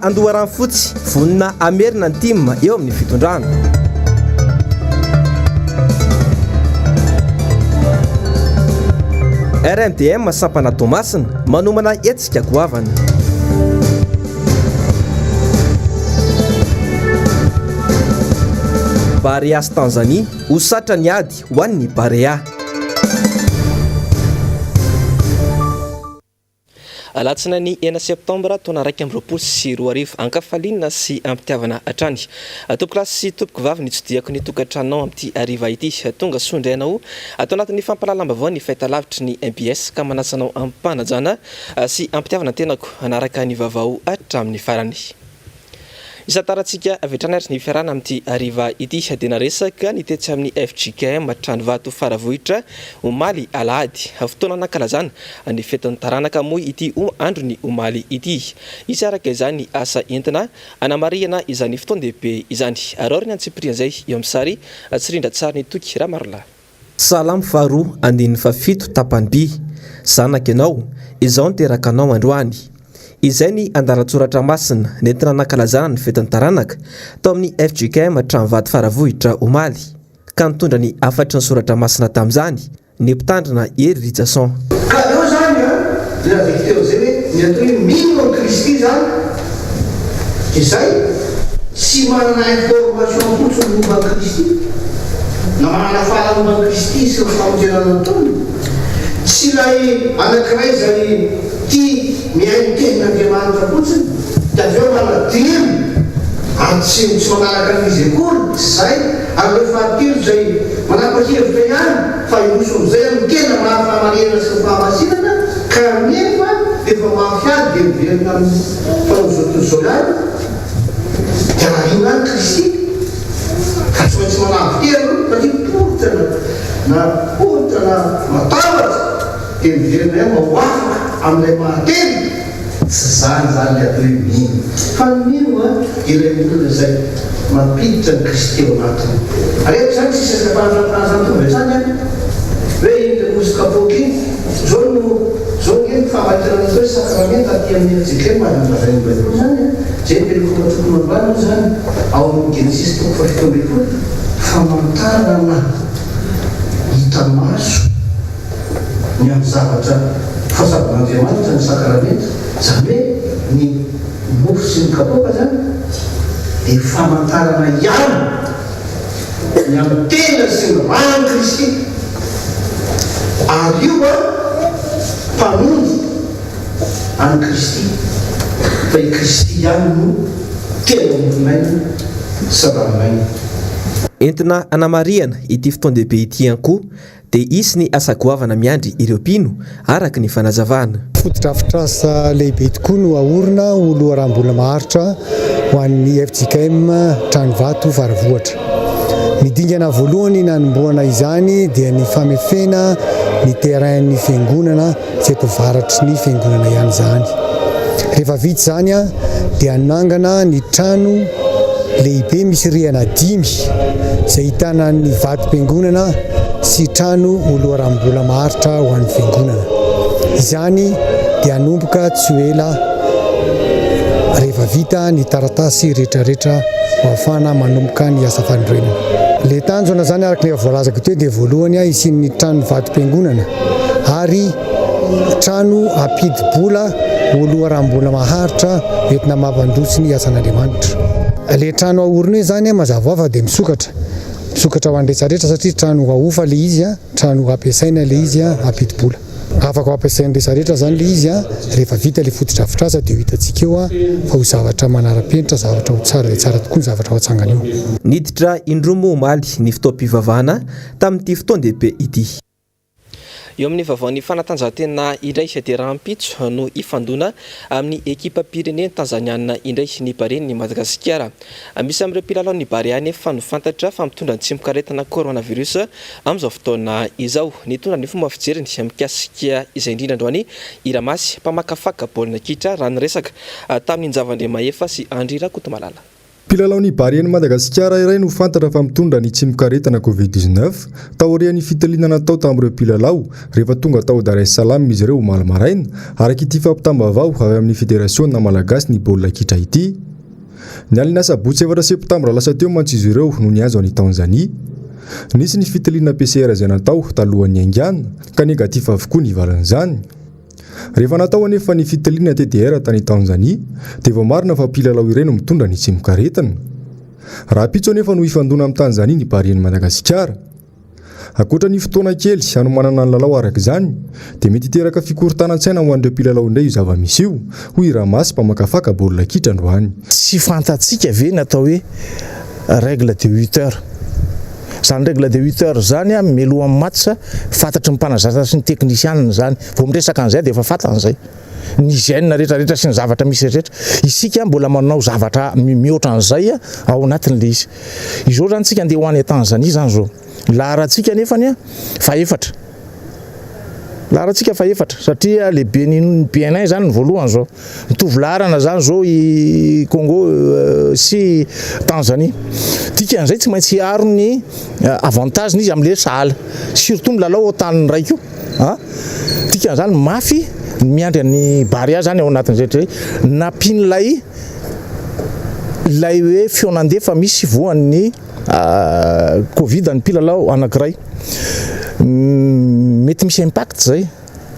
andoharany fotsy vonina amerina ny tim eo amin'ny fitondrana. RMDM sampana Tomasina manomana hetsika goavana. Barea sy Tanzania hosatra ny ady ho an'ny Barea. Alatsinainy ena Septambra taona 2024 ankafaliana sy ampitiavana hatrany. Tokolasy sy topoko vavy nitsidihako ny tokantranonao amin'ity hariva ity. Tonga sondrainao atao anatin'ny fampalalam-bavao ny fahitalavitry ny MBS ka manasanao ampanajana sy ampitiavana tenako anaraka ny vaovao hatramin'ny farany. Isa taratsika avetrana ny fiarana amin'ity hariva ity dia naresaka ny tetsy amin'ny FGKM Tranovato Faravohitra omaly alahady fotoana anankalazana ny fetin'ny taranaka moa ity andro ny omaly ity. Isy araka izany asa entina anamariana izany fotoan-dehibe izany. Arao ny antsipriana izay eo amin'ny sary tsirindra tsara ny toky raha marla. Salamo faharoa andin'ny fafito tapany by zanaka ianao izao ny teraka anao androany. Izay ny andalatsoratra masina nentina nankalazana ny fetin'ny taranaka tao amin'ny FGKM Tranovato Faravohitra omaly ka nitondra ny afatry ny soratra masina tamin'izany ny mpitandrina Hery Ritsason. Ka eo zany dia avekiteo zay hoe ny atao hoe mino Kristy zany izay tsy manana information fotsiny momba Kristy na manana fahalalomba Kristy sy ny famonjenana taony tsy ilay anankiray zay tia mihaino tenin'Andriamanitra fotsiny dia avy eo manadino ary tsy manaraka an'izy akory tsy izay ary le fahatelo zay manapa-hevitra ihany fa inoso amin'izay amin'ny tena mahafamarena sy ny fahamasinana kanefa efa mafiady dia miverina amin'ny fanaozotozao ihany dia raha io ihany Kristy ka tsy maintsy manavitelo satria poritra na poritra na matavatra dia miverina ihany mahoafaka amin'ilay mahatelo tsy zany zany le atao hoe mino fa ny mino ilay olona izay mampiditra ny Kristy eo anatiny. Areko zany tsy sisa fanazany tonga zany hoe iny mosy kapoky iny zao ny fahamatirana hoe sakramenta aty amin'ny FGKM mazavazainy baiboly zany zay pelokoma tokony ambany zany ao amin'ny Genesis toko fafito ambin'ny folo famantarana hita maso ny amin'ny zavatra fahasaban'Andriamanitra ny sakramenta zany hoe ny mofo sy ny kapoka zany dia famantarana ihany ny amin'ny tena sy ny rano Kristy ary io mpamonjy any Kristy fa i Kristy ihany no tena mofonaina sabanonaina. Entina anamariana ity fotoan-dehibe ity ihany koa dia isy ny asa goavana miandry ireo mpino araka ny fanazavana. Fotodrafitrasa lehibe tokoa no ahorona ho loharam-bola maharitra ho an'ny FGKM Tranovato Faravohitra. Midingana voalohany nanomboana izany dia ny famefena ny terrain'ny fiangonana tsy eto varatry ny fiangonana ihany zany. Rehefa vita zany dia nangana ny trano lehibe misy rihana 5 izay hitana ny vatom-piangonana sy trano ho loharam-bola maharitra ho an'ny fiangonana. Izany dia hanomboka tsy ho ela rehefa vita ny taratasy rehetrarehetra ho ahafahana manomboka ny asa fandroenana. Le tanjona zany araka ny voalazako teo dia voalohany isin'ny trano vatom-piangonana ary trano ampidi-bola ho loharam-bola maharitra entina mampandrotsy ny asan'Andriamanitra. Le trano ahorona zany mazava fa dia misokatra ho andretrarehetra satria trano ahofa le izy trano ampiasaina le izy ampidi-bola. Afaka ampiasain'ny rehetrarehetra zany le izy rehefa vita le fotodrafitrasa dia hitantsika eo fa ho zavatra manara-penitra, zavatra ho tsara dia tsara tokoa ny zavatra ho atsangana eo. Niditra indroa omaly ny fotoam-pivavahana tamin'ity fotoan-dehibe ity. Eo amin'ny vaovaon'ny fanatanjahantena indray dia rahampitso no ifandona amin'ny ekipa pireneny tanzaniana indray ny baren'ny Madagasikara. Misy amin'ireo mpilalao ny Barea nefa no fantatra fa mitondra ny tsimikaretina coronavirus amin'izao fotoana izao. Nitondra ny fomba fijeriny mikasika izay indrindra androany Iramasy mpamakafaka baolina kitra raha niresaka tamin'ny Zavandriamahefa sy Andry Rakotomalala. Mpilalao Barian'i Madagasikara iray no fantatra fa mitondra ny tsy mikaretana Covid-19 taorian'ny fitaliana natao tamin'ireo mpilalao rehefa tonga tao Dar es Salaam izy ireo omaly maraina araka ity fampitambavao avy amin'ny Federasiona Malagasy ny baolina kitra ity. Ny alina sabotsy 7 Septambra lasa teo mantsy izy ireo no niazo any Tanzania. Nisy ny fitaliana PCR izay natao talohan'ny haingana ka negatif avokoa ny valan'izany. Rehefa natao anefa ny fitaliana TDR tany Tanzania dia vao marina fa mpilalao iray no mitondra ny tsy mikaretana. Raha pitso anefa no ifandona amin'ny Tanzania ny Barian'i Madagasikara. Akoatra ny fotoana kely hanomanana ny lalao araka izany dia mety hiteraka fikorontanan-tsaina ho an'ireo mpilalao indray io zava-misy io hoy Ramasy mpamakafaka baolina kitra androany. Tsy fantatsika ve natao hoe règle de 8 heures. Zany règle de 8 heures zany mialoha amin'ny match fantatry ny mpanazatra sy ny teknisianina zany. Vao miresaka an'izay dia efa fantany izay. Ny gène rehetrarehetra sy ny zavatra misy rehetra. Isika mbola manao zavatra mihoatra an'izay ao anatin'ilay izy. Izao zany tsika andeha ho any Tanzania zany zao. Laharatsika nefany fa efatra. Laharatsika fa efatra satria le BNI zany ny voalohany zao. Mitovy laharana zany zao i Congo sy Tanzania. Dikan'izay tsy maintsy hiaro ny avantageny izy amin'ilay sahala. Surtout milalao ao tany raiky io. Dikan'izany mafy miandry ny Baria zany ao anatin'ny rehetra. Nampin'ilay hoe fionandefa misy voan'ny Covid ny mpilalao anankiray. Mety misy impact zay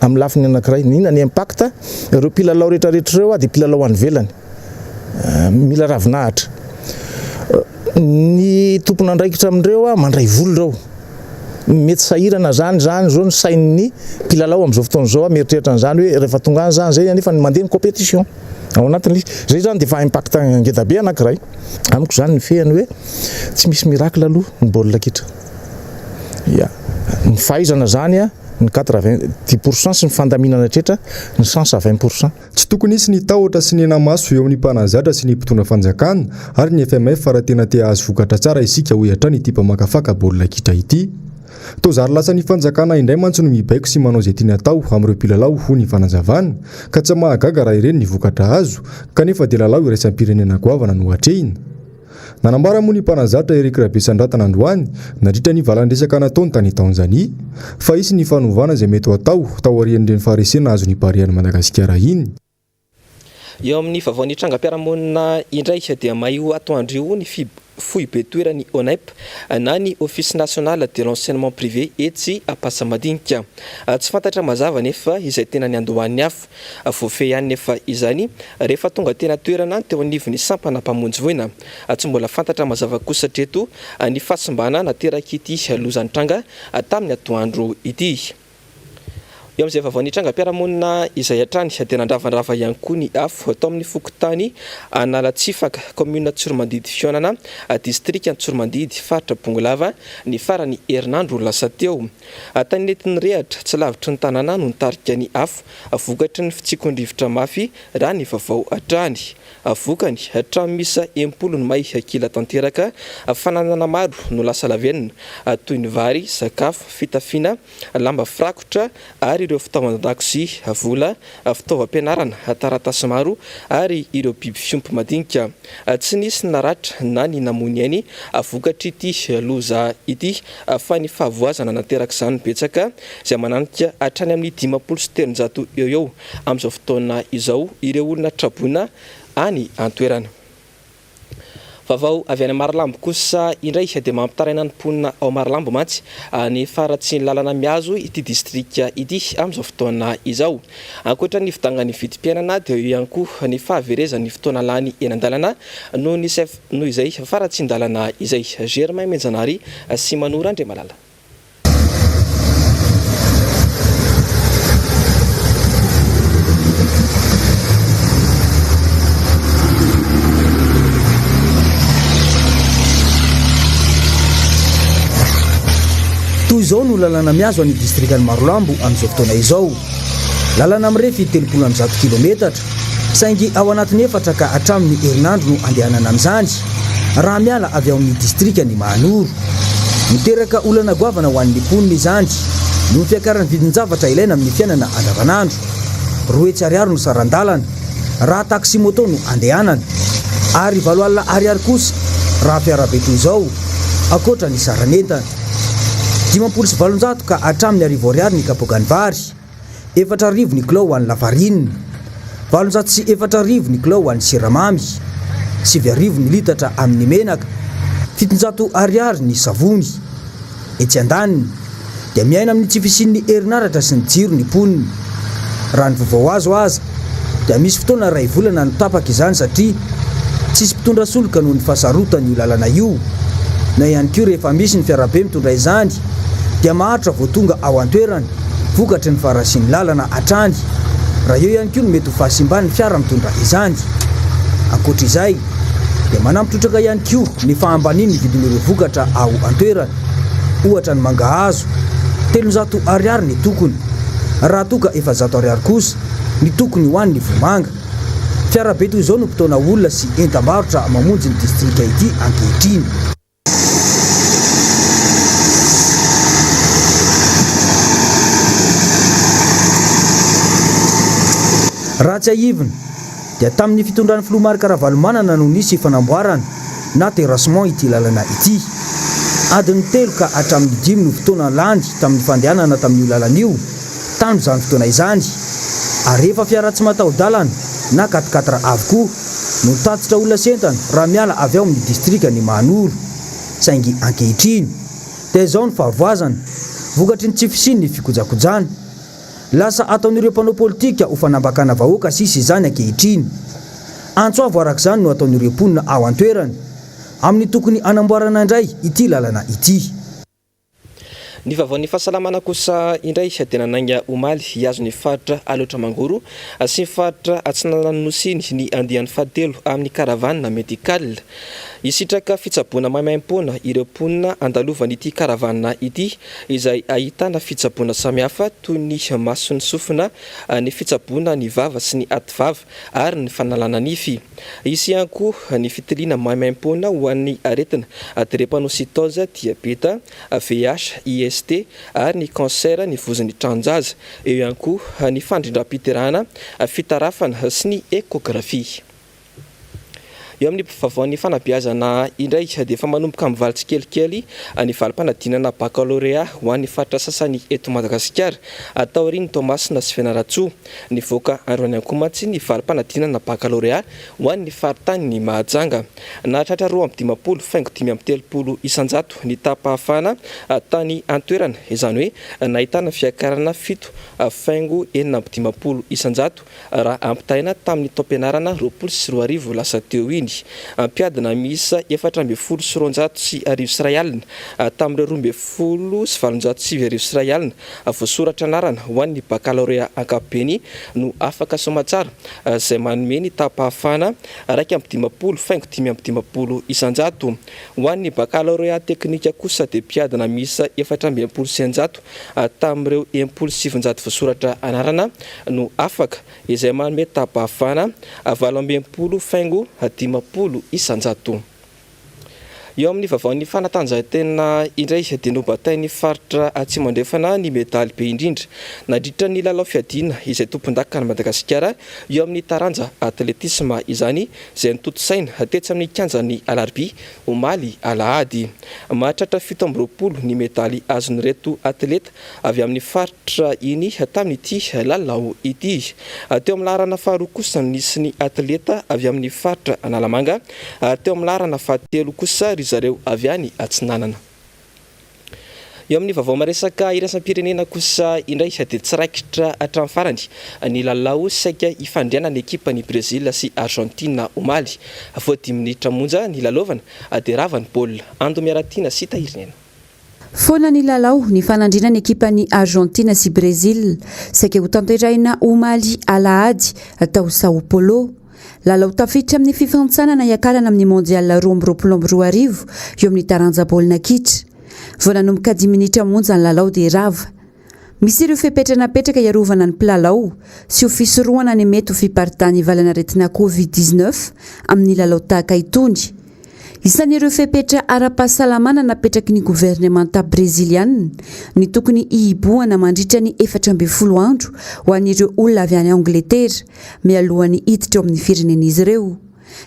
amin'ny lafiny anankiray. Inona ny impact? Ireo mpilalao rehetrarehetra ireo dia mpilalao any ivelany. Mila ravinahitra. Ny tompon'andraikitra amindreo mandray voly reo. Mety sahirana zany zao ny sain'ny mpilalao amin'izao fotoana izao mieritreritra an'izany hoe rehefa tonga any zany zay anefa mandeha ny compétition. Ao anatin'ilay zay zany dia fa impact ngeda be anankiray. Amiko zany ny fehany hoe tsy misy miracle aloha ny baolina kitra. Ny fahaizana zany ny 90% sy ny fandaminana rehetra ny chance 20%. Tsy tokony hisy ny tahotra sy ny enamaso eo amin'ny mpanazatra sy ny mpitondra fanjakana ary ny FMF fa raha tena te ahazo vokatra tsara isika ho hiatrany ity mpamakafaka baolina kitra ity. Tozary lasa ny fanjakana indray mantsy no mibaiko sy manao izay tiany atao amin'ireo mpilalao ho ny fanazavana ka tsy mahagaga raha ireny ny vokatra azo kanefa dia lalao iraisam-pirenena goavana no hatrehina. Nanambara moa ny mpanazatra Eric Rabesandratana androany nandritra ny valandresaka nataony tany Tanzania fa isy ny fanovana izay mety atao taorian'ireny faharesena azon'ny Barian'i Madagasikara iny. Eo amin'ny vavaon'ny trangam-piarahamonina indray dia maio atoandro io ny fohy be toerany ONEP na ny Office national de l'enseignement privé etsy Ampasamadinika. Tsy fantatra mazava nefa izay tena ny andohan'ny afo. Voafehy ihany nefa izany rehefa tonga tena toerana teo anivon'ny sampana mpamonjy voina. Tsy mbola fantatra mazava kosa hatreto ny fahasimbana nateraka ity lozan'ny tranga tamin'ny atoandro ity. Eo amin'izay vavaon'ny trangam-piarahamonina izay hatrany dia nandravandrava ihany koa ny afo tao amin'ny fokontany Analatsifaka commune Tsormandidy Fionana district Tsormandidy faritra Bongolava ny farany herinandro lasa teo. Tany nentin'ny rehatra tsy lavitry ny tanàna no nitarika ny afo vokatry ny fitsikon-drivotra mafy raha ny vaovao hatrany. Vokany hatramy misa 70 may kila tanteraka fananana maro no lasa lavenina toy ny vary, sakafo, fitafiana, lamba firakotra ary ireo fitaovan-dakozia, vola, fitaovam-pianarana, taratasy maro ary ireo biby fiompy madinika. Tsy nisy naratra na ny namony any vokatry ity loza ity fa ny fahavoazana nateraka izany betsaka izay mananika hatrany amin'ny 50 sy 300 eo amin'izao fotoana izao ireo olona traboina any antoerana. Vaovao avy any Marilambo kosa indray dia mampitaraina ny mponina ao Marilambo mantsy ny faratsy ny lalana miazo ity district ity amin'izao fotoana izao. Ankoatra ny fidangany vidim-piainana dia eo ihany koa ny fahaverezan'ny fotoana lany eny an-dalana noho izay faratsy ny dalana izay. Germain Menjanary sy Manora Andriamalala. Toy izao no lalana miazo any distriktan'ny Marilambo amin'izao fotoana izao. Lalana mirefy 300 kilometatra saingy ao anatin'ny efatra ka hatramin'ny herinandro no andehanana amin'izany raha miala avy ao amin'ny distriktan'ny Mahanoro. Miteraka olana goavana ho an'ny mponina izany no fiakaran'ny vidin-javatra ilaina amin'ny fiainana andavanandro. 2 ariary no sarandalana raha taksi moto no andehanana. ary 7 alina ariary kosa raha fiarabe toy izao akoatra ny saranentana 570 ka hatramin'ny 1000 ny kapôgany vary 400 ny kilao ho an'ny lafarinina 704 ny kilao ho an'ny siramamy 700 ny litatra amin'ny menaka 700 ny savony etsy andaniny dia miaina amin'ny tsy fisian'ny herinaratra sy ny jiro ny poniny raha ny vaovao azo aza dia misy fotoana ray volana no tapaka izany satria tsisy mpitondra soloka noho ny fahasarotany io lalana io na ihany koa rehefa misy ny fiarabe mitondra izany dia maharitra vao tonga ao an-toerana vokatry ny farasiany lalana hatrany raha eo ihany koa no mety ho fahasimbany fiara mitondra izany ankoatra izay dia manampitrotraka ihany koa ny fahambaniany ny vidin'ireo vokatra ao an-toerana ohatra ny mangahazo 300 ny tokony raha toka 400 kosa ny tokony ho an'ny vomanga fiarabe toy izao no mpitaona olona sy entam-barotra mamonjy ny distrika ity ankehitriny raha tsy aivina dia tamin'ny fitondran'ny filomarika Ravalomanana no nisy fanamboarana na terrassement ity lalana ity adiny 3 ka hatramin'ny 5 no fotoana landy tamin'ny fandehanana tamin'io lalana io tano izany fotoana izany ary rehefa fiara tsy mataho-dalana na 4x4 avokoa no tatitra olona sentana raha miala avy ao amin'ny distrika ny Manoro saingy ankehitriny dia izao ny fahavoazana vokatry ny tsy fisiany ny fikojakojana lasa ataon'ireo mpanao politika ho fanambakana vahoaka sisy izany ankehitriny antsoavo arak'izany no ataon'ireo mponina ao an-toerana amin'ny tokony anamboarana indray ity lalana ity ny vaovao ny fahasalamana kosa indray tena nainga omaly hiazo ny faritra aloatra mangoro sy ny faritra Atsinanany Nosiny ny andian'ny fahatelo amin'ny karavanina medikal isitraka fitsaboana maimaim-pona ireo mponina andalovana ity karavanina ity izay ahitana fitsaboana samihafa toy ny masony sofina ny fitsaboana ny vava sy ny ativava ary ny fanalana nify isy ihany koa ny fitiliana maimaim-pona ho an'ny aretina drépanocytose diabeta VIH IST ary ny cancer ny vozon'ny tranjaza eo ihany koa ny fandrindram-piterana fitarafana sy ny échographie eo amin'ny vaovaon'ny fanabeazana indray dia efa manomboka amin'ny valitry kelikely ny valim-panadinana baccalauréat ho an'ny faritra sasany eto Madagasikara atao ry ny Tomasina sy Fianaratsoa ny voaka androany ankomatsy ny valim-panadinana baccalauréat ho an'ny faritany ny Mahajanga nahatratra 250 faingo 530 isanjato ny tapahafana tany antoerana izany hoe nahitana fiakarana 7 faingo 450 isanjato raha ampitaina tamin'ny taom-pianarana 24 lasa teo iny ampiadina misa 420 sy arivo tamin'ireo 20 sy 707 voasoratra anarana ho an'ny baccalauréat ankapobeny no afaka somatsara izay manome ny tapahafana 250 faingo 550 isanjato ho an'ny baccalauréat teknika kosa dia mpiadina misa 420 isanjato tamin'ireo 700 voasoratra anarana no afaka izay manome tapahafana 220 faingo 50 isanjato eo amin'ny vaovaon'ny fanatanjahantena indray dia nobatain'ny faritra atsimo andrefana ny medaly be indrindra nadritra ny lalao fiadina izay tompon-dakana Madagasikara eo amin'ny taranja atletisma izany izay nitotosaina tetsy amin'ny kianjan'ny alarby omaly alahady mahatratra 17 ny medaly azon'ireto atleta avy amin'ny faritra iny tamin'ity lalao ity teo amin'ny laharana faharoa kosa nisy ny atleta avy amin'ny faritra Analamanga teo amin'ny laharana fahatelo kosa zareo avy any Atsinanana eo amin'ny vaovao maresaka iraisam-pirenena kosa indray dia tsiraikitra hatramin'ny farany ny lalao saika ifandriana ny ekipa ny Brésil sy Argentina omaly 10 minitra monja ny lalaovana dia ravany baolina ando miaratiana sy tahirinena Foana ny lalao ny fanandrina ny ekipa ny Argentina sy Brésil saika ho tanterahina omaly alahady atao Sao Paulo lalao tafiditra amin'ny fifantsanana iakarana amin'ny mondial 2022 eo amin'ny taranja baolina kitra vao nanomboka 10 minitra monja ny lalao dia rava misy ireo fepetranapetraka iarovana ny mpilalao sy ho fisorohana ny mety ho fiparitany valana retina COVID-19 amin'ny lalao tahaka itony isan'ireo fepetra ara-pahasalamana napetraky ny gouvernemanta brésiliana ny tokony hihibohana mandritra ny 14 andro ho an'ireo olona avy any Angleterre mialohan'ny hiditra eo amin'ny firenen'izy ireo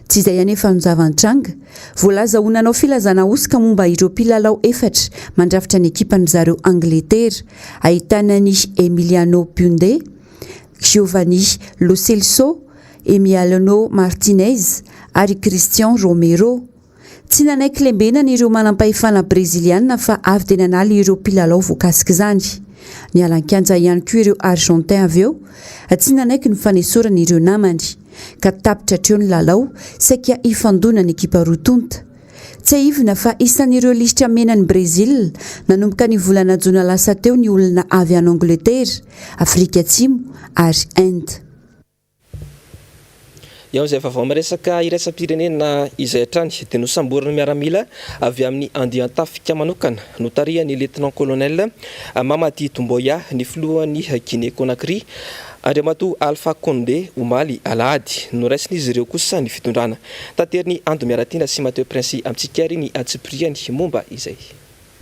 tsy izay anefa nozava-nitranga voalaza ho nanao filazana osika momba ireo mpilalao efatra mandrafitra ny ekipany zareo Angletera ahitana ny Emiliano Bunde, Giovanni Lo Celso, Emiliano Martinez ary Christian Romero. Tsy nanaiky lembenana ireo manam-pahefana breziliana fa avy dia nanaly ireo mpilalao voakasika izany. Ny alan-kanja ihany koa ireo Argentin avy eo, tsy nanaiky ny fanesorana ireo namany ka tapitra hatreo ny lalao saika ifandona ny ekipa rotonta. Tsy ahivina fa isan'ireo lisitra mena ny Brésil nanomboka ny volana jona lasa teo ny olona avy any Angletera, Afrika Atsimo ary Inde. Iaho zay vaovao miresaka iraisam-pirenena izay hatrany dia nosamborana miaramila avy amin'ny andian-tafika manokana notarian'ny lieutenant colonel Mamadi Doumbouya ny filohan'ny Guinée Conakry Andriamatoa Alpha Condé omaly alahady noraisin'izy ireo kosa ny fitondrana tateriny ando miaratina sy Mateo Prince amintsika ary ny atsipriany momba izay.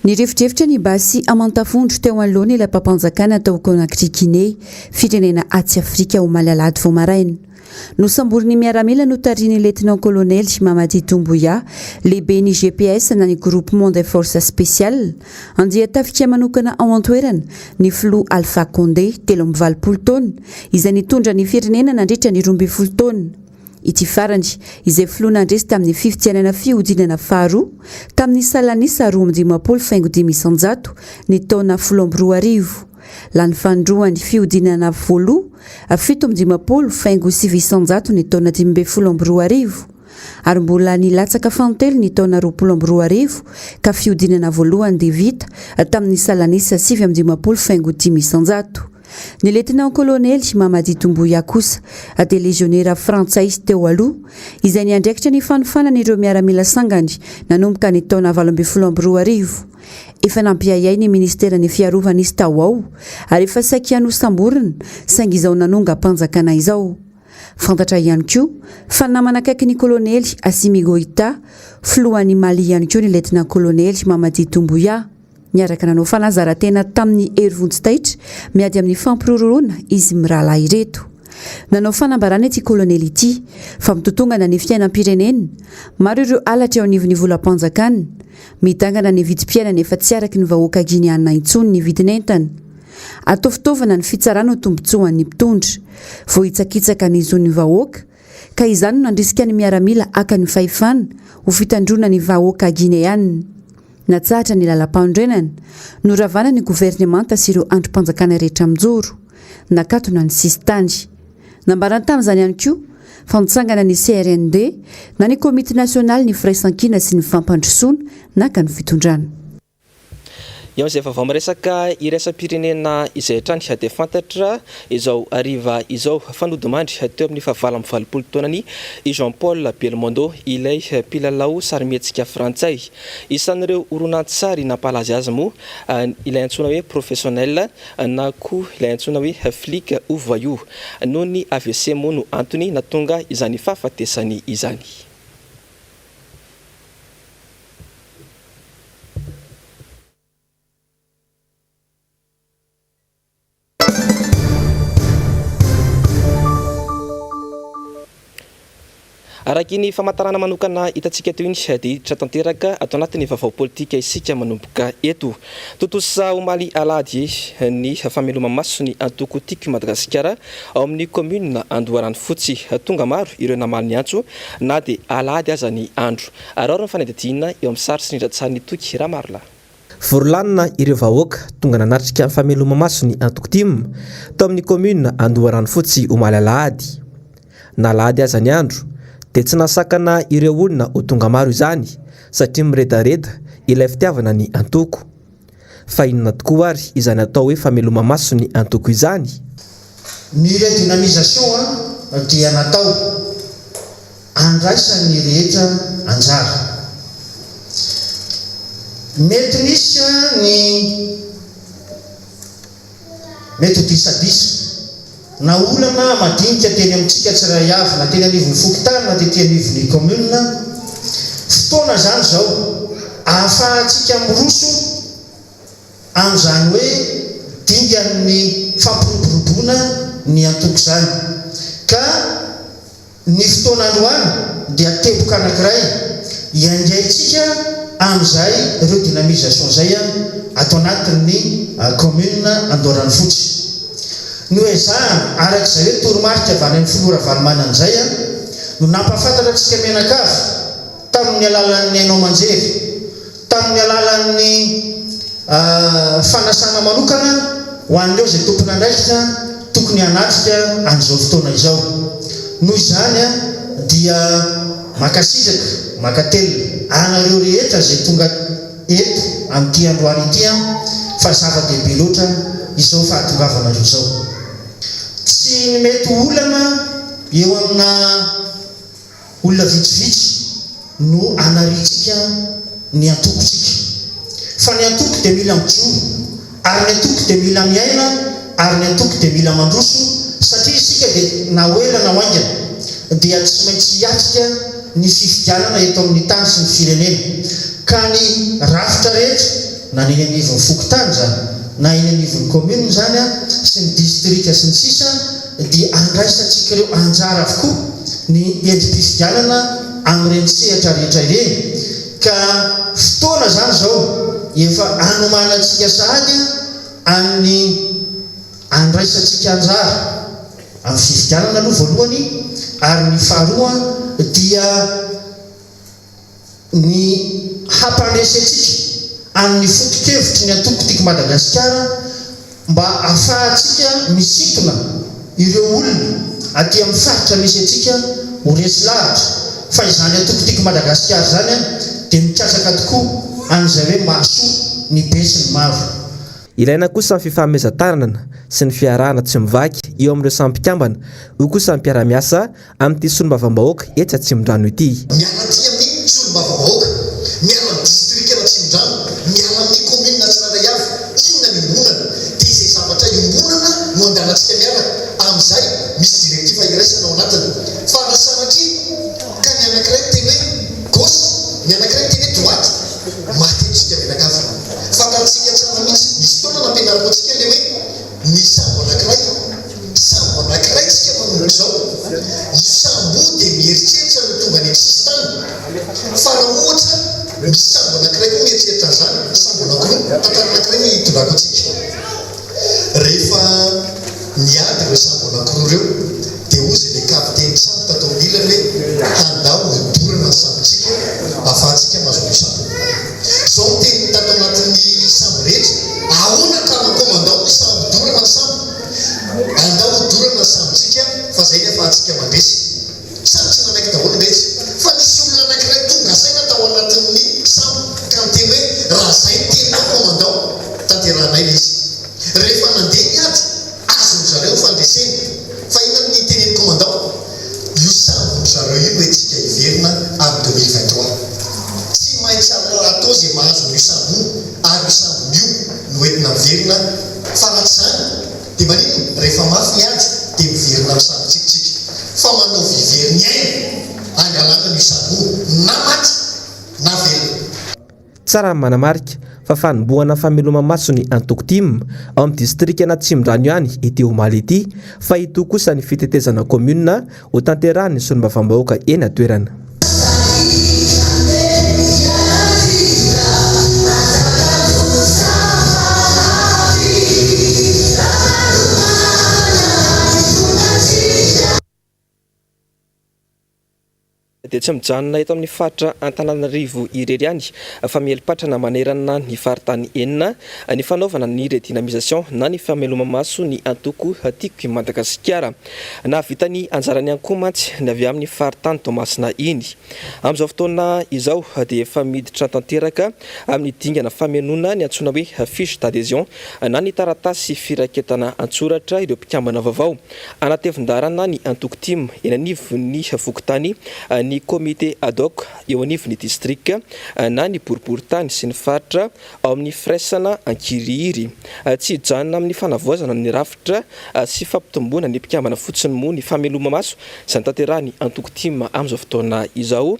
Ny rivitrevitra ny basy amantafondro teo anoloana ilay mpampanjakana tao Conakry Guinée, firenena Atsy Afrika omaly alahady vao maraina. Nosamboriny miaramila notariany lieutenant colonel Mamadi Doumbouya lehibe ny GPS na ny groupement des forces spéciales andia tafika manokana ao antoerana ny filoha Alpha Condé 30 taona izay nitondra ny firenena nandritra ny 12 taona. Ity farany izay filoha nandresy tamin'ny fifitianana fihodinana faharoa tamin'ny salanisa 15 ny taona 12. Lany fandroany fihodinana voalo 17 ny taona 12 ary mbola nilatsaka fantelo ny taona 12 ka fihodinana voalohany dia vita tamin'ny salanisa 17 Ny lieutenant colonel Mamadi Doumbouya kosa dia légionnaire frantsay teo aloha izay niandraikitra ny fanofanana ireo miaramila sangany nanomboka ny taona 12. Efa nampiayay ny ministera ny fiarovana izy tao ao ary efa saika nosamborina saingy izao nanonga mpanjakana izao. Fantatra ihany koa fa namana akaiky ny colonel Assimi Goïta filohan'ny Mali ihany koa ny lieutenant colonel Mamadi Doumbouya niaraka nanao fanazarantena tamin'ny herivontsitaitra miady amin'ny fampirorona izy mirahalahy ireto. Nanao fanambarana ity colonel ity fa mitotongana ny fiainam-pirenena maro ireo alatra eo anivon'ny volam-panjakana midangana ny vidim-piainana efa tsy araky ny vahoaka guinéana intsony ny vidinentana. Atao fitaovana ny fitsarana ho tombotsoan'ny mpitondra vao hitsakitsaka ny zon'ny vahoaka ka izany no nandrisika ny miaramila aka ny fahefana ho fitandrona ny vahoaka guinéana. Natsahatra ny lalam-pandrenana noravana ny gouvernemanta sy ireo androm-panjakana rehetra mijoro nakatona ny sistany. Nambarana tamin'izany ihany koa fantsangana ny CRND na ny komite nasionaly ny firaisan-kina sy ny fampandrosoana naka ny fitondrana. Iaho zay vaovao miresaka iraisam-pirenena izay hatrany dia fantatra izao ariva izao fanodimandry teo amin'ny 20 taonany i Jean-Paul Belmondo ilay mpilalao sarimihetsika frantsay. Isan'ireo horonan-tsary nampalaza azy moa ilay antsoina hoe professionnel na koa ilay antsoina hoe flic ou voyou noho ny AVC moa no antony natonga izany fahafatesany izany. Araky ny famantarana manokana hitantsika teo iny dia hiditra tanteraka atao anatin'ny vaovao politika isika manomboka eto. Totosa omaly alahady ny fameloma-maso ny antoko tiky Madagasikara ao amin'ny commune Andoharany Fotsy. Tonga maro ireo namaly ny antso na dia alahady aza ny andro. Ary ny fanadidina eo amin'ny sary sy ny ratsany toky raha maro lahy. Vorolanina ireo vahoaka tonga nanatrika fameloma-maso ny antoko tim tao amin'ny commune Andoharany Fotsy omaly alahady. Na alahady aza ny andro dia tsy nasakana ireo olona ho tonga maro izany satria miredareda ilay fitiavana ny antoko. Fa inona tokoa ary izany atao hoe fameloma-maso ny antoko izany? Ny redynamisation dia natao andraisan'ny rehetra anjara. Mety misy mety disadisa na olana madinika teny amintsika tsiray avy na teny anivon'ny fokotany na teny anivon'ny commune fotoana zany zao ahafahantsika miroso amin'izany hoe dingan'ny fampiroboroboana ny antoko zany ka ny fotoanandroany dia teboka anankiray iandrayntsika amin'izay ireo dynamisation zay atao anatin'ny commune Andoran'ny Fotsy. No hoe zany arak'izay hoe toromarika avy any amin'ny filora Valomanan'izay no nampahafantatra antsika mianakavy tamin'ny alalan'ny ainao manjery, tamin'ny alalan'ny fanasana manokana ho an'ireo zay tompony andraikitra tokony hanatrika an'izao fotoana izao. Noho izany dia makasizaka makatelo anareo rehetra zay tonga eto amin'ity androany ity fa zava-dehibe loatra izao fahatongavanareo izao. Tsy mety olana eo amina olona vitsivitsy no anaritsika ny antokotsika, fa ny antoko dia mila mijoro, ary ny antoko dia mila miaina, ary ny antoko dia mila mandroso, satria isika dia na hoela na hoaingana dia tsy maintsy hiatrika ny fifidianana eto amin'ny tany sy ny firenena. Ka ny rafitra rehetra na ny anivon'ny fokotany zany na eny anivon'ny commune zany sy ny distrika sy ny sisa dia andraisantsika ireo anjara avokoa ny endrim-pifidianana amin'ireny sehatra rehetra ireny. Ka fotoana zany zao efa anomanantsika sahady amin'ny andraisantsika anjara amin'ny fifidianana aloha voalohany, ary ny faharoa dia ny hampandresentsika amin'ny foto-kevitry ny antoko-tiako Madagasikara mba ahafahantsika misintona ireo olona aty amin'ny faritra misy antsika ho resy lahatra. Fa izany antoko-tiako Madagasikara zany dia mikasaka tokoa an'izay hoe mahasoa ny be sy ny maro. Ilaina kosa ny fifahamezan-tanana sy ny fiarahana tsy mivaky eo amin'ireo sampikambana, io kosa ny mpiara-miasa amin'ity solombavam-bahoaka etsy Atsimondrano ity. Miala aty amin'ny solombavam-bahoaka, miala amin'ny distrika Atsimondrano, miala amin'ny commune tsirairay avy, inona ny imbonana dia izay zavatra imbonana no andalantsika miaraka. Amin'izay misy direktiva iraisana ao anatiny. Fa raha sanatria ka ny anankiray teny hoe gauche, ny anankiray teny hoe droite, matetsika mianakavy. Fantatsika tsara mihitsy misy fotoana nampianarako antsika le hoe ny sambo anankiray tsika manomboka izao. Io sambo dia mieritreritra no tonga any amin'ny sisintany. Fa raha ohatra misy sambo anankiray koa mieritreritra an'izany, sambo anankiroa, tantara anankiray ny tondrako antsika. Rehefa niady ireo sambo anankiroa ireo dia ozy ilay kapiteny sambo tatao an'ilany hoe handao hodorana ny sambotsika ahafahantsika mahazo ny sambo. Zao no teny tatao anatin'ny sambo rehetra, ahoana ka mankômandao ny sambo dorana ny sambo, andao hodorana ny sambotsika fa zay ny ahafahantsika mandresy. Samy tsy nanaiky daholo rehetra, fa nisy olona anankiray tonga saina tao anatin'ny sambo ka miteny hoe raha zay no tenao kômandao tanterahanay izy. Rehefa nandeha niady azony zareo fandreseny, fa inona ny tenen'ny kômandao? Io sambony zareo io hoentsika hiverina amin'ny 2023. Tsy maintsy atao izay mahazo io sambo ary io sambony io no entina miverina. Fa raha tsy zany dia maninona? Rehefa mafy niady dia miverina amin'ny sambotsika. Fa manao viveriny aina any alana io sambo na maty na velona. Tsara manamarika fa fanombohana fameloma-maso ny antoko-tim ao amin'ny distrika Atsimondrano ihany ity omaly ity, fa ito kosa ny fitetezana commune ho tanterahany solombavam-bahoaka eny atoerana. dia tsy mijanona eto amin'ny faritra Antananarivo irery ihany fa mielipatrana manerana ny faritany enina ny fanaovana ny redynamisation na ny fameloma-maso ny antoko tiako i Madagasikara. Nahavita ny anjarany ihany koa mantsy ny avy amin'ny faritany Tomasina iny. Amin'izao fotoana izao dia efa miditra tanteraka amin'ny dingana famenona ny antsoina hoe fiche d'adhésion na ny taratasy firaketana antsoratra ireo mpikambana vaovao anatevin-darana ny antoko-tim eny anivon'ny fokotany ny comité ad hoc eo anivon'ny distrika na ny boriboritany sy ny faritra ao amin'ny firaisana ankirihiry. Tsy hijanona amin'ny fanavoazana ny rafitra sy fampitomboana ny mpikambana fotsiny moa ny fameloma-maso izany tanterahany antoko-tim amin'izao fotoana izao,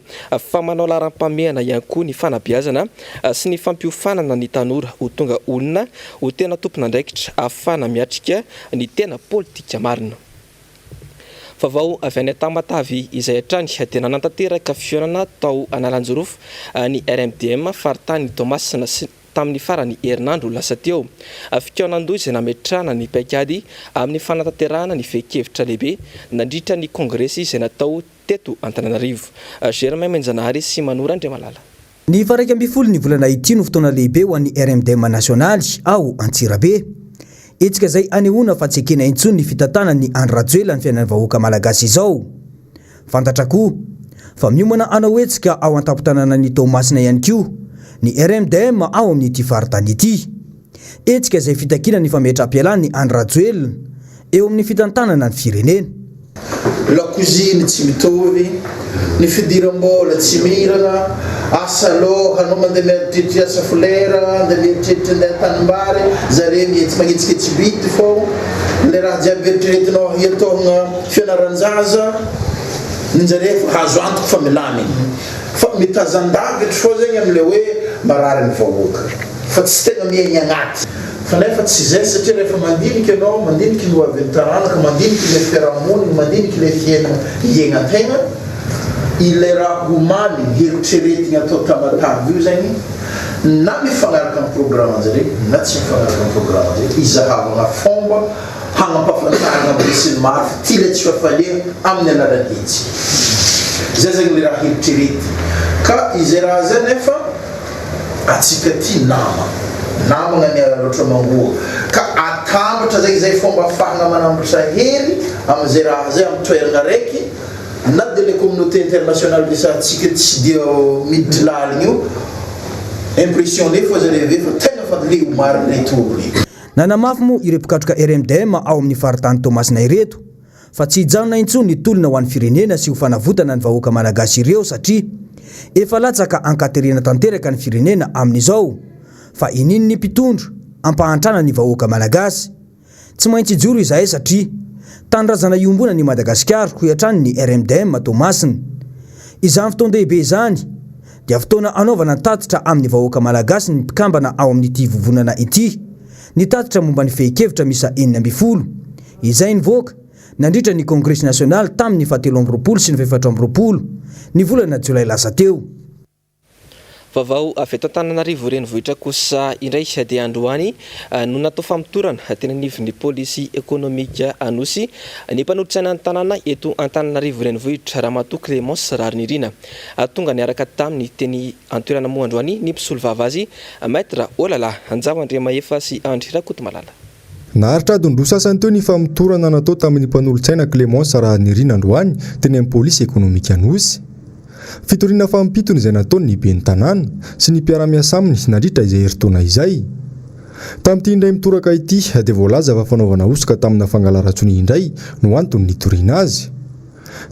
fa manao laharam-pameana ihany koa ny fanabeazana sy ny fampiofanana ny tanora ho tonga olona ho tena tompon'andraikitra ahafahana miatrika ny tena politika marina. Vaovao avy any Tamatavy izay hatrany tena nantanteraka fihaonana tao Analanjorofo ny RMDM faritany Tomasina tamin'ny farany herinandro lasa teo. Fihaonan-doha izay nametrahana ny paikady amin'ny fanatanterahana ny fehi-kevitra lehibe nandritra ny kongresy izay natao teto Antananarivo. Germain Menjanahary sy Manora Andriamalala. Ny faraika amby folo ny volana ity no fotoana lehibe ho an'ny RMDM nasionaly ao Antsirabe. Etsika zay anehoana fa tsy ekena intsony ny fitatana ny Andro Rajoelina ny fiainan'ny vahoaka malagasy izao. Fantatra koa fa miomana anao etsika ao an-tampon-tanàna ny Tomasina ihany koa ny RMDM ao amin'ity faritany ity. Etsika zay fitakina ny fametram-pialana ny Andro Rajoelina eo amin'ny fitantanana ny firenena. Lakoziny tsy mitovy, ny fidiram-bola tsy mirana, asa loha hanao mandeha mieritreritra asa folera, mandeha mieritreritra andeha tanimbary, zare mihetsy magnetsiketsiky bity fô le raha jiaby eritreretinao hiatoagna fianaran-jaza ninjare hazo antoka fa milamy. Fa mitazan-davitra fô zegny am'le hoe marary ny vahoaka. Fa tsy tegna miaigny agnaty. Fa nefa tsy zay satria rehefa mandiniky ianao, mandiniky ny hoavy taranaka, mandiniky le fiarahamonina, mandiniky le fiainana iaignantegna, ile raha omaly heritreretigny atao Tamatavy io zegny na mifagnaraka amin'ny programme zare na tsy mifagnaraka amin'ny programme zare izahavagna fomba hagnampafantarana amin'ny sy ny maro ty le tsy fafaliana amin'ny alalan'ny hetsiky. Zay zegny le raha heritreretigny. Ka izay raha zay nefa atsika ty namagna ny loatra mangoa ka atambatra zegny zay fomba afahagna manambotra hery amin'izay raha zay amin'ny toerana raiky na de le communauté internationale de satsika tsy dia miditry laligny io impressionné fô zare ve fa tegna fa le marina itolo io. Nanamafy moa ireo mpikatroka RMDM ao amin'ny faritany Tomasina ireto fa tsy hijanona intsony ny tolona ho an'ny firenena sy ho fanavotana ny vahoaka malagasy ireo satria efa latsaka ankaterina tanteraka ny firenena amin'izao fa ininy ny mpitondro ampahantrana ny vahoaka malagasy. Tsy maintsy joro izahay satria tanrazana iombona ny Madagasikara ho hatrany ny RMDM Tomasina. Izany fotoan-dehibe izany dia fotoana anaovana tatitra amin'ny vahoaka malagasy ny mpikambana ao amin'ity vovonana ity. Ny tatitra momba ny fehi-kevitra misa 12 izay nivoaka nandritra ny Kongresy Nasionaly tamin'ny 17 sy ny 18 ny volana Jolay lasa teo. Vaovao avy eto Antananarivo renivohitra kosa indray dia androany no natao famitorana tena nivon'ny pôlisy ekonomika anosy ny mpanolotsaina ny tanàna eto Antananarivo renivohitra Ramatoa Clémence Rarinirina. Tonga niaraka tamin'ny teny antoerana moa androany ny mpisolo vava azy maître Olala Anjavandre Maefa sy Andry Rakotomalala. Naharitra adondro sasany teo ny famitorana natao tamin'ny mpanolotsaina Clémence Rarinirina androany teny amin'ny pôlisy ekonomika anosy. Fitorina fampitony izay nataony ny ben'ny tanàna sy ny mpiara-miasa aminy nandritra izay heritaona izay. Tamin'ity indray mitoraka ity dia voalaza fa fanaovana osoka tamina fangalaratsony indray no antony nitoriana azy.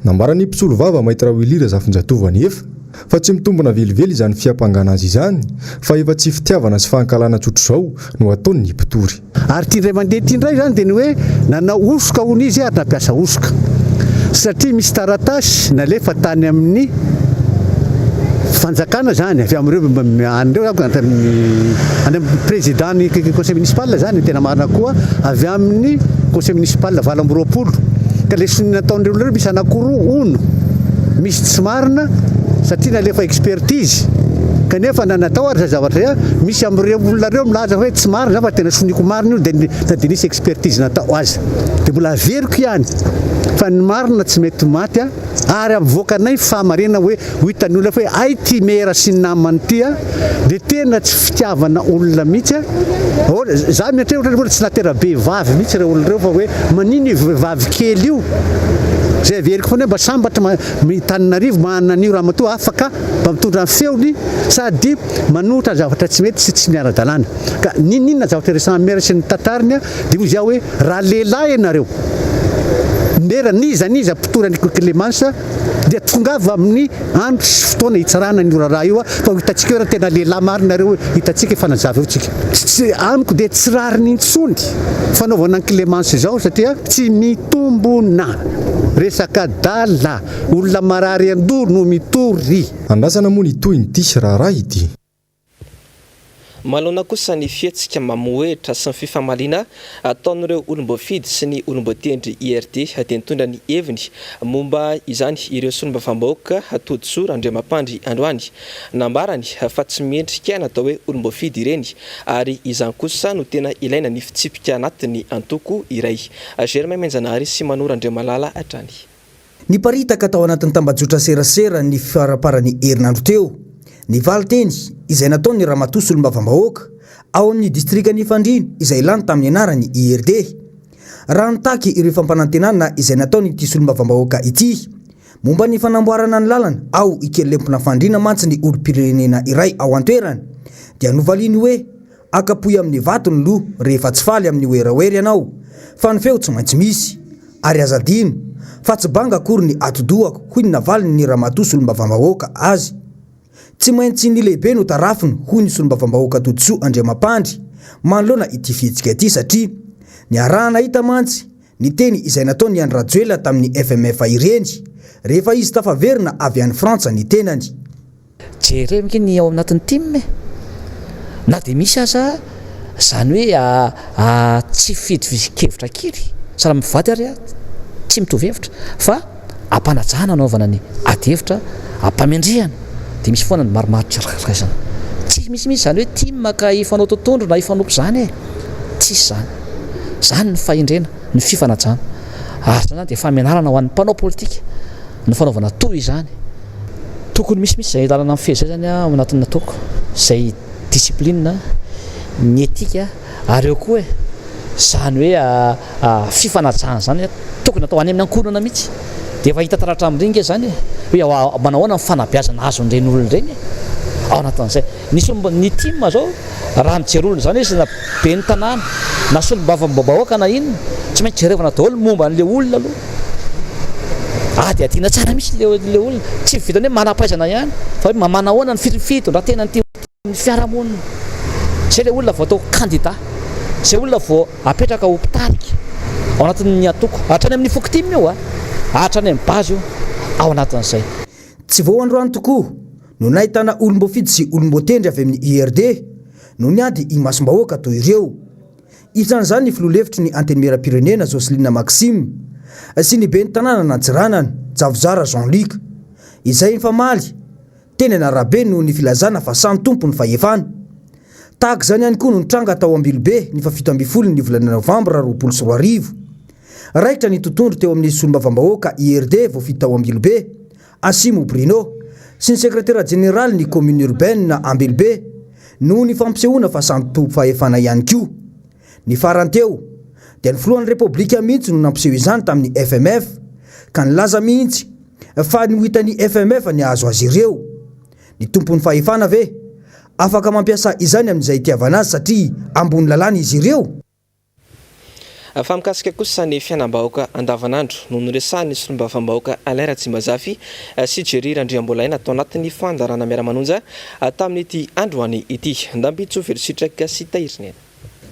Nambara ny mpisolo vava Maître Willy Zafinjatovany efa fa tsy mitombona velively izany fiampangana azy izany fa efa tsy fitiavana sy fahankalana tsotro zao no ataony ny mpitory. Ary ity indray mandeha ity indray zany dia ny hoe nanao osoka hony izy ary nampiasa osoka satria misy taratasy nalefa tany amin'ny fanjakana zany avy amin'ireo andreo any président ny conseil municipal zany tena marina koa avy amin'ny conseil municipal 20 ka le sonina nataon'ireo olona misy anakoroa ono misy tsy marina satria nalefa expertise kanefa nanatao ary zavatra misy amin'ireo olona reo milaza hoe tsy marina fa tena soniko marina io dia nisy expertise natao azy dia mbola averiko ihany fa ny marina tsy mety maty ary avoakanay fahamarina hoe hitany olona hoe ay ty mera sy ny namany ty dia tena tsy fitiavana olona mihitsy za miatrehitra olona tsy natera be vavy mihitsy ireo olona reo fa hoe manino vavy kely io zay averiko foana mba sambatra Antananarivo manan'io Ramatoa afaka mba mitondra ny feony sady manotra zavatra tsy mety sy tsy miara-dalàna ka ninona zavatra resana mera sy ny tantariny dia hoy izy hoe raha lehilahy ianareo mera niza pitorany Clémence dia tongava amin'ny andro sy fotoana hitsarana ny raha io fa hitantsika hoe tena lehilahy marinareo hitantsika fanazava eo tsika tsy amiko dia tsy rariny intsony fanaovana ny Clémence izao satria tsy mitombona resaka dala olona marary andoro no mitory. Andrasana moa ny toy ny tisy raharaha ity. Malona kosa ny fietsika mamoetra sy ny fifamaliana ataon'ireo olombofidy sy ny olombotendry IRD dia nitondra ny heviny momba izany ireo solombavambahoaka Todisora Andriamampandry androany nambarany fa tsy mendrika natao hoe olombofidy ireny ary izany kosa no tena ilaina ny fitsipika anatiny antoko iray. Germain Menjanary sy Manora Andriamalala atrany. Ny paritaka tao anatin'ny tambajotra serasera ny faraparany herinandro teo. Ny valiteny izay nataony Ramatoa solombavambahoaka ao amin'ny distrikany Fandrina izay lany tamin'ny anarany IRD. Raha nitaky ireo fampanantenana izay nataony ity solombavambahoaka ity momba ny fanamboarana ny lalana ao ikelempona Fandrina mantsy ny olom-pirenena iray ao an-toerana dia novaliny hoe akapoy amin'ny vatony lo rehefa tsy faly amin'ny oeraoery ianao fa ny feo tsy maintsy misy ary azadino fa tsy banga akory ny atodohako hoy ny navaliny ny Ramatoa solombavambahoaka azy. Tsy maintsy ny lehibe no tarafiny hoy ny solombavambahoaka Todisora Andriamampandry manoloana ity fihetsika ity satria ny arahana hita mantsy ny teny izay nataony Andry Rajoelina tamin'ny FMF ireny rehefa izy tafaverina avy any Frantsa ny tenany. Jeremika ny ao anatin'ny time na dia misy aza zany hoe tsy fidy-kevitra kely sara mivady ary tsy mitovy hevitra fa ampanajana anaovana ny adihevitra ampamendrihana dia misy foana ny maromaro tsirakaizana tsy misy zany hoe tia maka ifanao tontondro na ifanopo zany tsisy zany ny fahendrena ny fifanajana ary zany dia famenarana ho an'ny mpanao politika ny fanaovana toy izany tokony misy zay lalana amin'ny fehizay zany ao anatin'ny nataoko zay disiplinina ny etika ary eo koa zany hoe fifanajana zany tokony atao any amin'ny ankohonana mihitsy dia efa hita taratra amin'ireny zany hoe manahoana ny fanabeazana azo n'ireny olona ireny ao anatin'izay ny time zao raha mijery olona zany izy na be ny tanàna na solombavambahoaka na inona tsy maintsy jerevana daholo momba an'ilay olona aloha dia tiana tsara misy le olona tsy vitany hoe manam-pahaizana ihany fa hoe manahoana ny fitondra tena ny fiarahamonina zay le olona vao atao kandida zay olona vao apetraka ho mpitarika ao anatin'ny atoko hatrany amin'ny fokotimy io hatrany amin'ny bazy io ao anatin'izay. Tsy vao androany tokoa no nahitana olombofidy sy olombotendry avy amin'ny IRD no niady imasombahoaka toy ireo. Isan'izany ny filoha-hevitry ny antenimieram-pirenena Joseline Maxime sy ny ben'ny tanàna Nantsiranana Javozara Jean-Luc izay mifamaly teny anarabe no ny filazana fa samy tompo ny fahefana. Tahaka izany ihany koa no nitranga tao Ambilobe ny 17 ny volana Novambra 2024. Raikitra ny tontondro teo amin'ny solombavambahoaka IRD voafidy tao Ambilobe Asimo Bruno sy ny sekretera jeneraly ny commune urbaine na Ambilobe no ny fampisehoana fa samy tompo fahefana ihany koa. Ny faranteo dia ny filohan'ny repoblika mihitsy no nampiseho izany tamin'ny FMF ka nilaza mihitsy fa ny hitan'ny FMF ny azo azy ireo. Ny tompon'ny fahefana ve afaka mampiasa izany amin'izay itiavana azy satria ambony lalàna izy ireo. Fa mikasika kosa ny fiainam-bahoaka andavanandro no niresahany solombavambahoaka Alain Tsimazafy sy Jery Randriambolaina atao anatin'ny fandarana miara-manonja tamin'ity androany ity. Ndambitso velositraka sy tahiriny.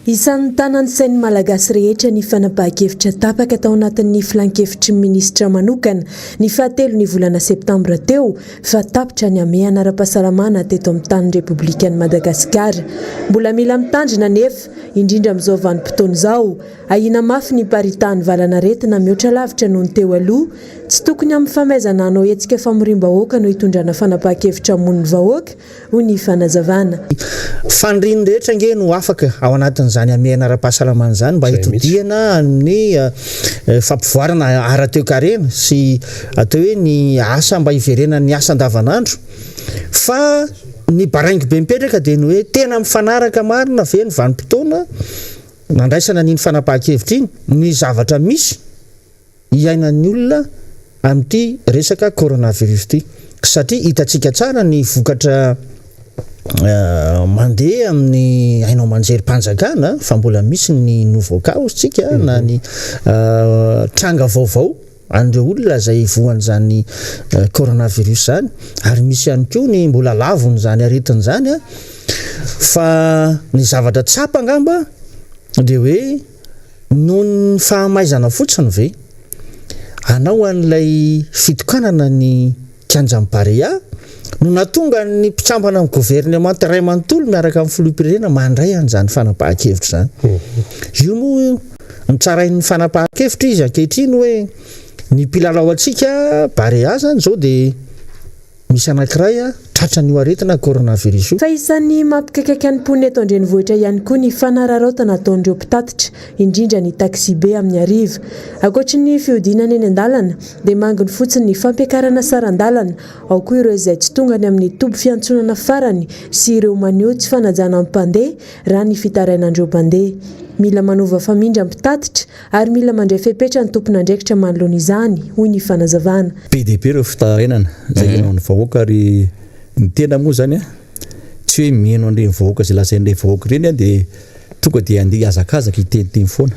Isan'ny tanany sainy malagasy rehetra ny fanapahan-kevitra tapaka tao anatin'ny filan-kevitry ministra manokana ny 7 ny volana Septambra teo fa tapitra ny amehana ara-pahasalamana teto amin'ny tany Republikan'i Madagasikara. Mbola mila mitandrina nefa indrindra amin'izao vanim-potoana izao ahina mafy ny paritahany valanaretina mihoatra lavitra noho ny teo aloha tsy tokony amin'ny famaizana hanao hetsika famorim-bahoaka no hitondrana fanapahan-kevitra hamon'ny vahoaka ho ny fanazavana. Fandriny rehetra nge no afaka ao anatin'izany amehana ara-pahasalamana zany mba hitodiana amin'ny fampivoarana ara-toekarena sy atao hoe ny asa mba hiverena ny asa andavanandro fa ny baraingy be mipetraka dia ny hoe tena mifanaraka marina ve ny vanim-potoana nandraisana n'iny fanapahan-kevitra iny ny zavatra misy iainan'ny olona amin'ity resaka coronavirus ity satria hitantsika tsara ny vokatra mandeha amin'ny hainao manjerim-panjakana fa mbola misy ny nouveau cas tsika na ny tranga vaovao an'ireo olona izay voan'izany coronavirus zany ary misy ihany koa ny mbola lavony zany aretin' zany fa ny zavatra tsapa angamba dia hoe noho ny fahamaizana fotsiny ve anao an'ilay fitokanana ny kianjam-parea no natonga ny mpitsambana amin'ny gouvernement ray manontolo miaraka amin'ny filoham-pirenena mandray an'izany fanapahan-kevitra zany io moa mitsarain'ny fanapahan-kevitra izy ankehitriny hoe ny mpilalao antsika bareazany zao dia misy anankiray tratra ny aretina coronavirus fa isan'ny mampikakaiky ny pony eto andrenivohitra ihany koa ny fanararaotana ataon'ireo mpitatitra indrindra ny taxi be amin'ny ariva ankoatry ny fiodinana eny an-dalana dia manginy fotsiny ny fampiakarana saran-dalana ao koa ireo izay tsy tonga ny amin'ny tobo fiantsonana farany sy ireo maneho tsy fanajana amin'ny mpandeha raha ny fitarainandreo mpandeha mila manova famindra mpitatitra ary mila mandray fepetra ny tompon'andraikitra manoloana izany hoy ny fanazavana PDP ireo fitarainana zay enao ny vahoaka ary ny tena moa zany tsy hoe mino andreny vahoaka zay lasaindray vahoaka reny dia tonga dia andeha azakazaka iteniteny foana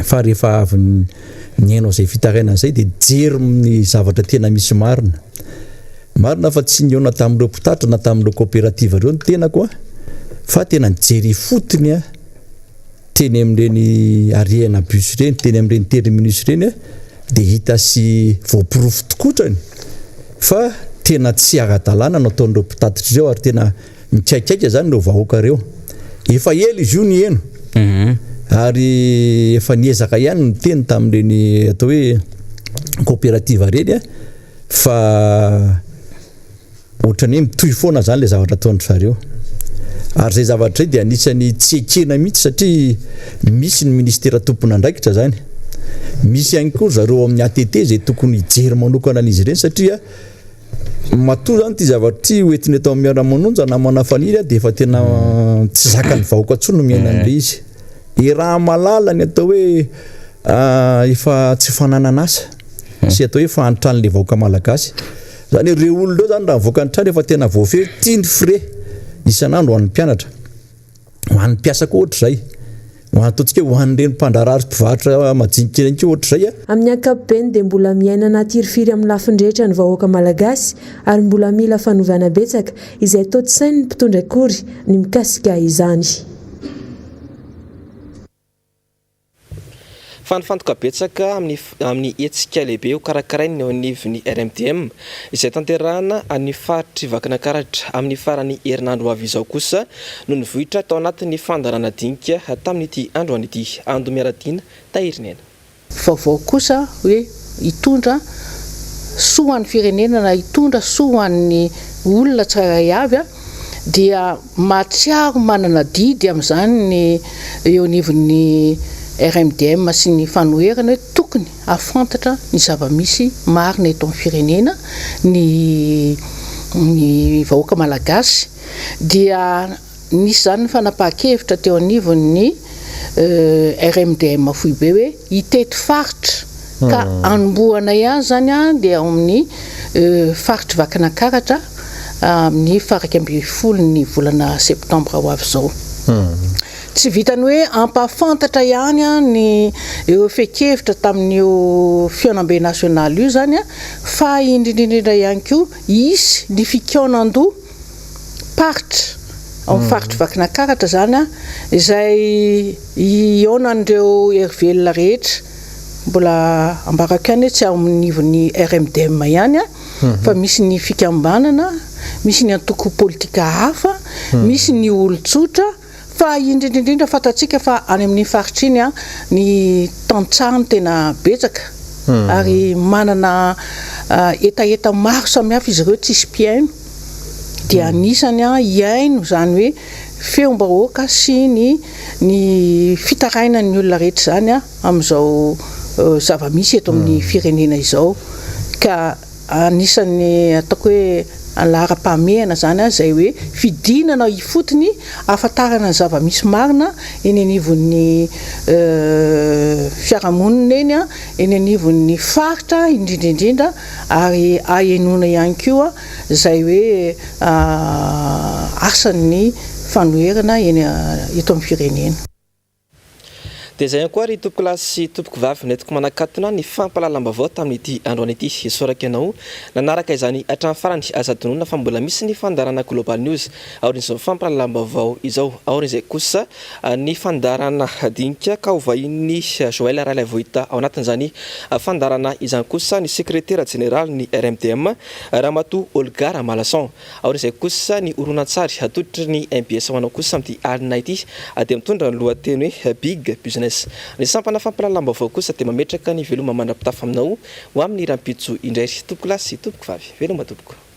fa rehefa avy ny hainao zay fitarainana zay dia jery ny zavatra tena misy marina fa tsy niona tamin'ireo mpitatitra na tamin'ireo coopérative ireo ny tena koa fa tena nijery fotony teny amin'ireny ariana bus ireny teny amin'ireny terminus ireny dia hita sy voapirofo tokotrany fa tena tsy ara-dalàna nataon'ireo mpitatitra ireo ary tena mikaikaika zany ireo vahoaka ireo efa ela izy io ny eno ary efa niezaka ihany ny teny tamin'ireny atao hoe coopérative ireny fa ohatrany hoe mitohy foana zany le zavatra ataon'ny zareo ary zay zavatra dia anisany tsy ekena mihitsy satria misy ny ministera tompon'andraikitra zany misy ihany koa zareo amin'ny ATT zay tokony hijery manokana an'izy ireny satria matoa zany ty zavatra ty hoentiny atao amin'ny miara-manonja na manafaniry dia efa tena tsy zakany vahoaka tsony no miaina an'ilay izy raha malala ny atao hoe efa tsy fananana asa sy atao hoe fahantrany le vahoaka malagasy zany ireo olona ireo zany raha mivoaka ny trano efa tena voafeo tiany frais isan'andro ho an'ny mpianatra ho an'ny mpiasa koa ohatr'izay ho ataontsika ho an'ireny mpandrarary mpivarotra majinika eny koa ohatr'izay amin'ny ankapobeny dia mbola miaina anaty amin'ny lafindrehetra ny vahoaka malagasy ary mbola mila fanovana betsaka izay toa tsy sainy ny mpitondra akory ny mikasika izany fanifantoka betsaka amin'ny etsika lehibe ho karakarainy eo anivon'ny RMDM izay tanterahana amin'ny faritry vakana karatra amin'ny farany herinandro avy izao kosa no nivohitra tao anatin'ny fandarana dinika tamin'ity andro an'ity ando miaradiana tahirinena vaovao kosa hoe hitondra soa an'ny firenena na hitondra soa an'ny olona tsara avy dia matsiaro manana didy amin'izany ny eo anivon'ny RMDM sy ny fanoherana hoe tokony afantatra ny zava-misy marina eto amin'ny firenena ny vahoaka malagasy dia nisy zany ny fanapahan-kevitra teo anivon'ny RMDM fohy be hoe hitety faritra ka anombohana ihany zany dia ao amin'ny faritra vakana karatra amin'ny faraka amby folo ny volana septambra ho avy izao tsy vitany hoe ampahafantatra ihany ny eo fekevitra tamin'io fionambe nasionaly io zany fa indrindrindrindra ihany koa isy ny fikaonan-doha paritra amin'ny faritra vakana karatra zany izay ionan'ireo erivelona rehetra mbola ambaraka any tsy amin'ny nivon'ny RMDM ihany fa misy ny fikambanana misy ny antoko politika hafa misy ny olon-tsotra fa indrindrindrindra fatatsika fa any amin'ny faritra iny ny tantsahany tena betsaka ary manana etaeta maro samihafa izy ireo tsisy mpiaino dia anisany iaino zany hoe feom-bahoaka sy ny fitaraina ny olona rehetra zany amin'izao zava-misy eto amin'ny firenena izao ka anisany ataoko hoe anlara-pahamehana zany zay hoe fidinana ifotony afatarana ny zava-misy marina eny anivon'ny fiarahamonina eny eny anivon'ny faritra indrindrindrindra ary ahenona ihany koa zay hoe asan'ny fanoherana eny eto amin'ny firenena dia izay koa ry tompoko lahy sy tompoko vavy netiko manakatona ny fampalalambavao tamin'ity androany ity isoraka ianao nanaraka izany hatramin'ny farany aza-donona fa mbola misy ny fandarana global news aorin'izao fampalalambavao izao aorin'izay kosa ny fandarana dinika ka hovahiny Joël Rahala vohita ao anatin'izany fandarana izany kosa ny secrétaire général ny RMDM Ramatoa Olga Malason aorin'izay kosa ny oronan-tsary atoditry ny MBS ho anao kosa amin'ity alina ity dia mitondra ny lohateny hoe big business ny sampana fampalalambavao kosa dia mametraka ny veloma mandrapitafa aminao ho amin'ny rampitso indray tompoko lahy sy tompoko vavy veloma tompoko